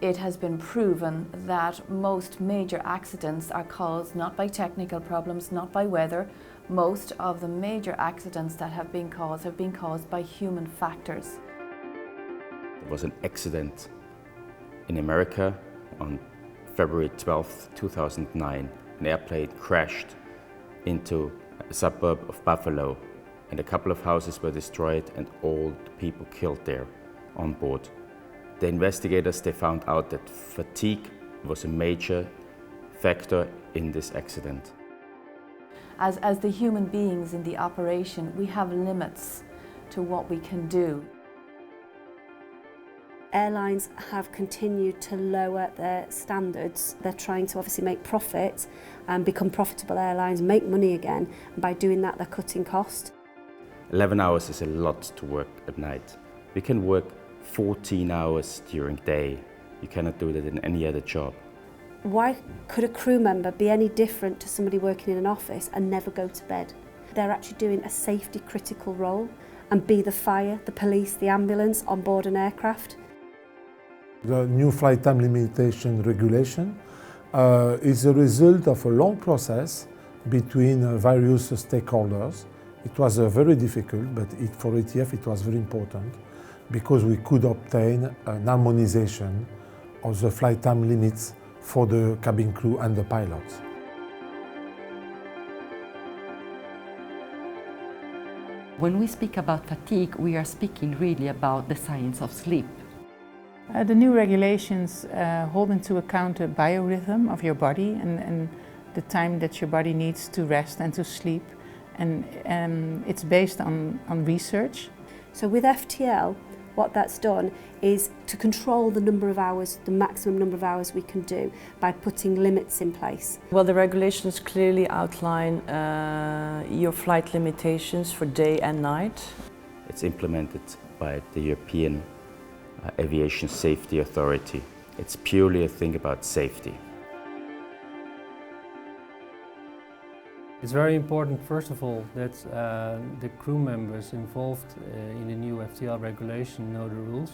It has been proven that most major accidents are caused not by technical problems, not by weather. Most of the major accidents that have been caused by human factors. There was an accident in America on February 12, 2009. An airplane crashed into a suburb of Buffalo, and a couple of houses were destroyed and all the people killed there on board. The investigators, they found out that fatigue was a major factor in this accident. As the human beings in the operation, we have limits to what we can do. Airlines have continued to lower their standards. They're trying to obviously make profit and become profitable airlines, make money again, and by doing that they're cutting cost. 11 hours is a lot to work at night. We can work 14 hours during the day. You cannot do that in any other job. Why could a crew member be any different to somebody working in an office and never go to bed? They're actually doing a safety critical role and be the fire, the police, the ambulance on board an aircraft. The new flight time limitation regulation is a result of a long process between various stakeholders. It was very difficult, but for ETF it was very important because we could obtain an harmonization of the flight time limits for the cabin crew and the pilots. When we speak about fatigue, we are speaking really about the science of sleep. The new regulations hold into account the biorhythm of your body and the time that your body needs to rest and to sleep. And it's based on research. So with FTL, what that's done is to control the number of hours, the maximum number of hours we can do by putting limits in place. Well, the regulations clearly outline your flight limitations for day and night. It's implemented by the European Aviation Safety Authority. It's purely a thing about safety. It's very important, first of all, that the crew members involved in the new FTL regulation know the rules.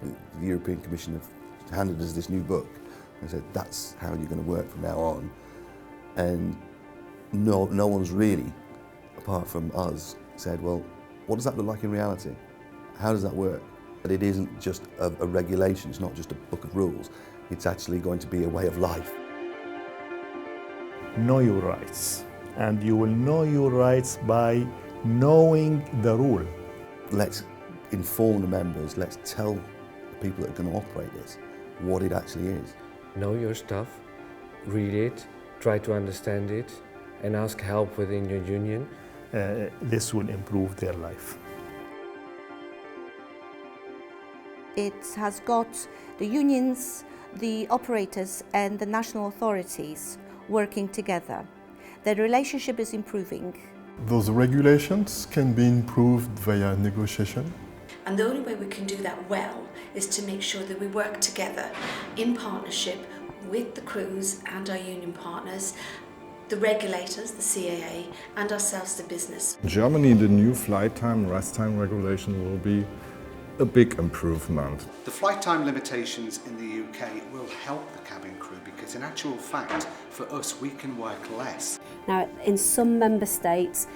The European Commission have handed us this new book and said that's how you're going to work from now on. And no one's really, apart from us, said, well, what does that look like in reality? How does that work? But it isn't just a regulation, it's not just a book of rules, it's actually going to be a way of life. Know your rights, and you will know your rights by knowing the rule. Let's inform the members, let's tell the people that are going to operate this what it actually is. Know your stuff, read it, try to understand it, and ask help within your union. This will improve their life. It has got the unions, the operators and the national authorities working together. The relationship is improving. Those regulations can be improved via negotiation. And the only way we can do that well is to make sure that we work together in partnership with the crews and our union partners, the regulators, the CAA, and ourselves, the business. In Germany, the new flight time, rest time regulation will be a big improvement. The flight time limitations in the UK will help the cabin crew because in actual fact, for us, we can work less. Now, in some member states,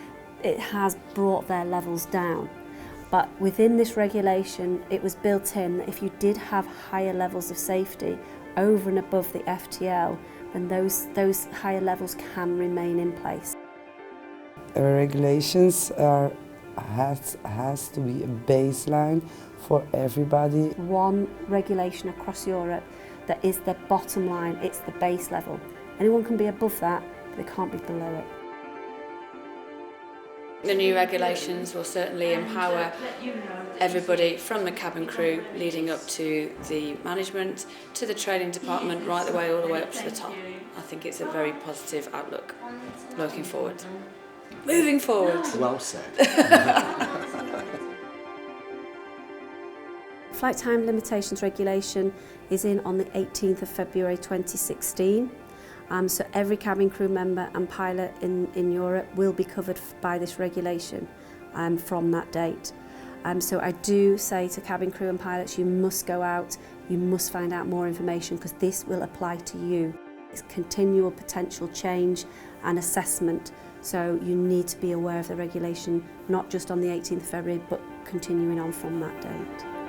it has brought their levels down. But within this regulation, it was built in that if you did have higher levels of safety over and above the FTL, then those higher levels can remain in place. Regulations has to be a baseline for everybody. One regulation across Europe that is the bottom line, it's the base level. Anyone can be above that, but they can't be below it. The new regulations will certainly empower everybody from the cabin crew leading up to the management, to the training department, right the way all the way up to the top. I think it's a very positive outlook looking forward. Moving forward. Well said. Flight time limitations regulation is in on the 18th of February 2016. So every cabin crew member and pilot in Europe will be covered by this regulation from that date. So I do say to cabin crew and pilots, you must go out, you must find out more information because this will apply to you. It's continual potential change and assessment, so you need to be aware of the regulation, not just on the 18th of February, but continuing on from that date.